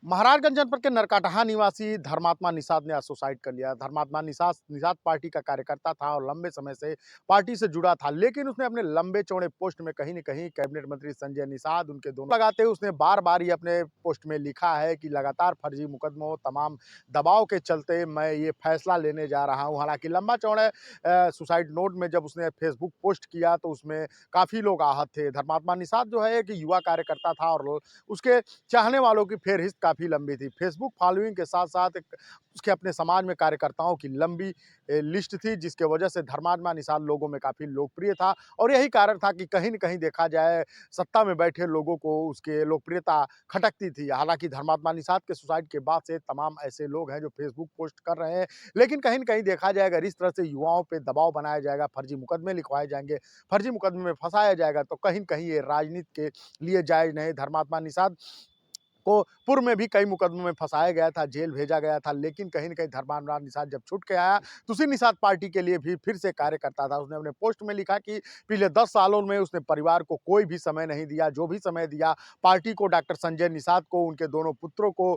महाराजगंज जनपद के नरकटहा निवासी धर्मात्मा निषाद ने आज सुसाइड कर लिया। धर्मात्मा निषाद निषाद पार्टी का कार्यकर्ता था और लंबे समय से पार्टी से जुड़ा था, लेकिन उसने अपने लंबे चौड़े पोस्ट में कहीं न कहीं कैबिनेट मंत्री संजय निषाद उनके दोनों लगाते हुए उसने बार-बार ये अपने पोस्ट में लिखा है कि लगातार फर्जी मुकदमों, तमाम दबाव के चलते मैं ये फैसला लेने जा रहा हूँ। हालाँकि लंबा चौड़ा सुसाइड नोट में जब उसने फेसबुक पोस्ट किया तो उसमें काफ़ी लोग आहत थे। धर्मात्मा निषाद जो है एक युवा कार्यकर्ता था और उसके चाहने वालों की फेहरिस्त काफ़ी लंबी थी। फेसबुक फॉलोइंग के साथ-साथ एक उसके अपने समाज में कार्यकर्ताओं की लंबी लिस्ट थी, जिसके वजह से धर्मात्मा निषाद लोगों में काफ़ी लोकप्रिय था और यही कारण था कि कहीं न कहीं देखा जाए सत्ता में बैठे लोगों को उसकी लोकप्रियता खटकती थी। हालाँकि धर्मात्मा निषाद के सुसाइड के बाद से तमाम ऐसे लोग हैं जो फेसबुक पोस्ट कर रहे हैं, लेकिन कहीं न कहीं देखा जाए अगर इस तरह से युवाओं पे दबाव बनाया जाएगा, फर्जी मुकदमे लिखवाए जाएँगे, फर्जी मुकदमे में फँसाया जाएगा, तो कहीं न कहीं ये राजनीति के लिए जायज़ नहीं। धर्मात्मा निषाद को पूर्व में भी कई मुकदमों में फँसाया गया था, जेल भेजा गया था, लेकिन कहीं न कहीं धर्मात्मा निषाद जब छूट के आया, तो उसी निषाद पार्टी के लिए भी फिर से कार्य करता था। उसने अपने पोस्ट में लिखा कि पिछले 10 सालों में उसने परिवार को कोई भी समय नहीं दिया, जो भी समय दिया, पार्टी को, डॉक्टर संजय निषाद को, उनके दोनों पुत्रों को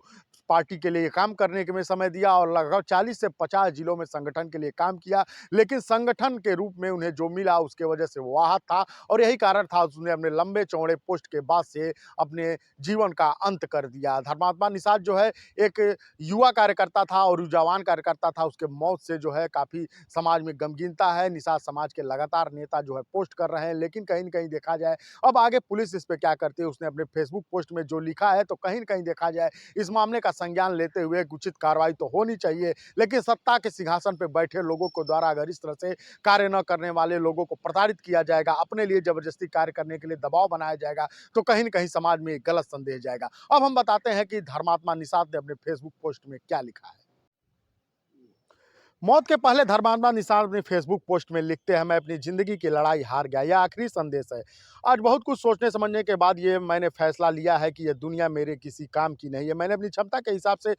पार्टी के लिए काम करने के में समय दिया और लगभग 40 से 50 जिलों में संगठन के लिए काम किया। लेकिन संगठन के रूप में उन्हें जो मिला, उसके वजह से वो आहत था और यही कारण था उसने अपने लंबे चौड़े पोस्ट के बाद से अपने जीवन का अंत कर दिया। धर्मात्मा निषाद जो है एक युवा कार्यकर्ता था और ऊर्जावान कार्यकर्ता था। उसके मौत से जो है काफ़ी समाज में गमगीनता है। निषाद समाज के लगातार नेता जो है पोस्ट कर रहे हैं, लेकिन कहीं न कहीं देखा जाए अब आगे पुलिस इस पे क्या करती है। उसने अपने फेसबुक पोस्ट में जो लिखा है, तो कहीं न कहीं देखा जाए इस मामले का संज्ञान लेते हुए एक उचित कार्रवाई तो होनी चाहिए, लेकिन सत्ता के सिंहासन पे बैठे लोगों को द्वारा अगर इस तरह से कार्य न करने वाले लोगों को प्रताड़ित किया जाएगा, अपने लिए जबरदस्ती कार्य करने के लिए दबाव बनाया जाएगा, तो कहीं न कहीं समाज में एक गलत संदेश जाएगा। अब हम बताते हैं कि धर्मात्मा निषाद ने अपने फेसबुक पोस्ट में क्या लिखा है। मौत के पहले धर्मात्मा निषाद अपनी फेसबुक पोस्ट में लिखते हैं, मैं अपनी ज़िंदगी की लड़ाई हार गया। यह आखिरी संदेश है। आज बहुत कुछ सोचने समझने के बाद ये मैंने फैसला लिया है कि यह दुनिया मेरे किसी काम की नहीं है। मैंने अपनी क्षमता के हिसाब से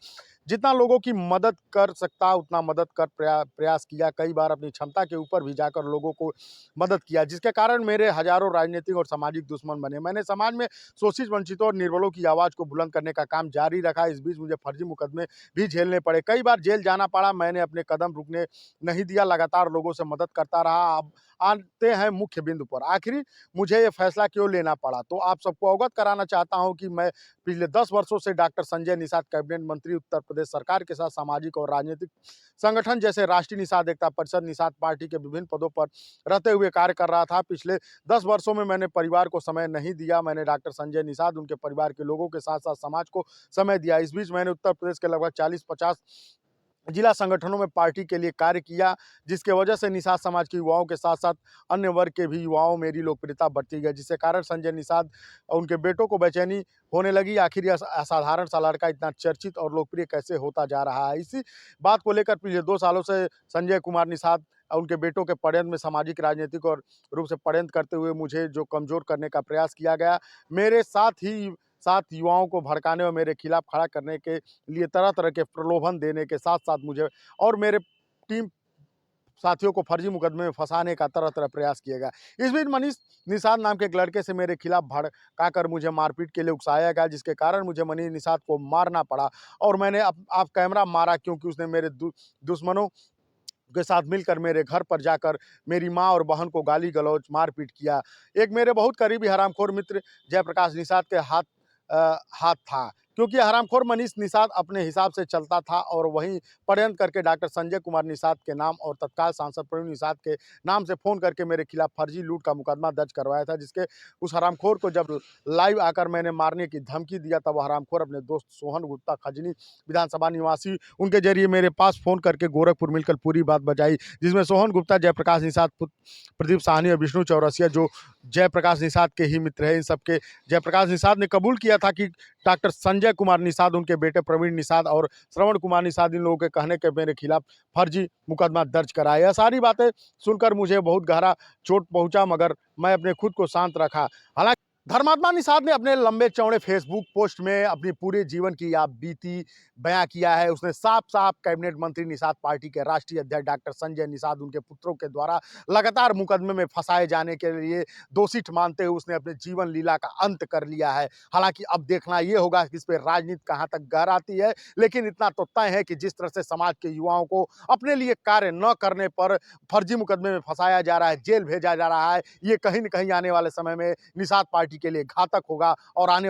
जितना लोगों की मदद कर सकता उतना मदद कर प्रयास किया। कई बार अपनी क्षमता के ऊपर भी जाकर लोगों को मदद किया, जिसके कारण मेरे हज़ारों राजनीतिक और सामाजिक दुश्मन बने। मैंने समाज में शोषित, वंचितों और निर्बलों की आवाज़ को बुलंद करने का काम जारी रखा। इस बीच मुझे फर्जी मुकदमे भी झेलने पड़े। कई बार जेल जाना पड़ा। मैंने अपने कदम रुकने नहीं दिया, लगातार लोगों से मदद करता रहा। अब आते हैं मुख्य बिंदु पर। आखिर मुझे ये फैसला क्यों लेना पड़ा? तो आप सबको अवगत कराना चाहता हूँ कि मैं पिछले 10 वर्षों से डॉक्टर संजय निषाद कैबिनेट मंत्री उत्तर प्रदेश सरकार के साथ सामाजिक और राजनीतिक संगठन जैसे राष्ट्रीय निषाद एकता परिषद, निषाद पार्टी के विभिन्न पदों पर रहते हुए कार्य कर रहा था। पिछले 10 वर्षों में मैंने परिवार को समय नहीं दिया। मैंने डॉक्टर संजय निषाद, उनके परिवार के लोगों के साथ-साथ समाज को समय दिया। इस बीच मैंने उत्तर प्रदेश के लगभग 40-50 जिला संगठनों में पार्टी के लिए कार्य किया, जिसके वजह से निषाद समाज के युवाओं के साथ-साथ अन्य वर्ग के भी युवाओं में मेरी लोकप्रियता बढ़ती गई, जिसके कारण संजय निषाद और उनके बेटों को बेचैनी होने लगी। आखिर यह असाधारण सा लड़का इतना चर्चित और लोकप्रिय कैसे होता जा रहा है? इसी बात को लेकर पिछले 2 सालों से संजय कुमार निषाद और उनके बेटों के षड्यंत्र में सामाजिक, राजनीतिक और रूप से षड्यंत्र करते हुए मुझे जो कमज़ोर करने का प्रयास किया गया, मेरे साथ युवाओं को भड़काने और मेरे खिलाफ खड़ा करने के लिए तरह-तरह के प्रलोभन देने के साथ-साथ मुझे और मेरे टीम साथियों को फर्जी मुकदमे में फँसाने का तरह-तरह प्रयास किया गया। इस बीच मनीष निषाद नाम के एक लड़के से मेरे खिलाफ भड़काकर मुझे मारपीट के लिए उकसाया गया, जिसके कारण मुझे मनीष निषाद को मारना पड़ा और मैंने ऑफ कैमरा मारा, क्योंकि उसने मेरे दुश्मनों के साथ मिलकर मेरे घर पर जाकर मेरी माँ और बहन को गाली-गलौज, मारपीट किया। एक मेरे बहुत करीबी हरामखोर मित्र जयप्रकाश निषाद के हाथ था, क्योंकि हरामखोर मनीष निषाद अपने हिसाब से चलता था और वहीं षड्यंत्र करके डॉक्टर संजय कुमार निषाद के नाम और तत्काल सांसद प्रवीण निषाद के नाम से फ़ोन करके मेरे खिलाफ फर्जी लूट का मुकदमा दर्ज करवाया था, जिसके उस हरामखोर को जब लाइव आकर मैंने मारने की धमकी दिया, तब वो हरामखोर अपने दोस्त सोहन गुप्ता, खजनी विधानसभा निवासी, उनके ज़रिए मेरे पास फ़ोन करके गोरखपुर मिलकर पूरी बात बताई, जिसमें सोहन गुप्ता, जयप्रकाश निषाद, प्रदीप साहनी और विष्णु चौरसिया, जो जयप्रकाश निषाद के ही मित्र हैं, इन सबके जयप्रकाश निषाद ने कबूल किया था कि डॉक्टर संजय कुमार निषाद, उनके बेटे प्रवीण निषाद और श्रवण कुमार निषाद, इन लोगों के कहने के मेरे खिलाफ फर्जी मुकदमा दर्ज कराया। यह सारी बातें सुनकर मुझे बहुत गहरा चोट पहुंचा, मगर मैं अपने खुद को शांत रखा। हालांकि धर्मात्मा निषाद ने अपने लंबे चौड़े फेसबुक पोस्ट में अपनी पूरे जीवन की आप बीती बयां किया है। उसने साफ-साफ कैबिनेट मंत्री निषाद पार्टी के राष्ट्रीय अध्यक्ष डॉक्टर संजय निषाद उनके पुत्रों के द्वारा लगातार मुकदमे में फंसाए जाने के लिए दोषी मानते हुए उसने अपने जीवन लीला का अंत कर लिया है। हालांकि अब देखना ये होगा कि इस पे राजनीति कहां तक गहराती है, लेकिन इतना तो तय है कि जिस तरह से समाज के युवाओं को अपने लिए कार्य न करने पर फर्जी मुकदमे में फंसाया जा रहा है, जेल भेजा जा रहा है, ये कहीं न कहीं आने वाले समय में निषाद पार्टी के लिए घातक होगा और आने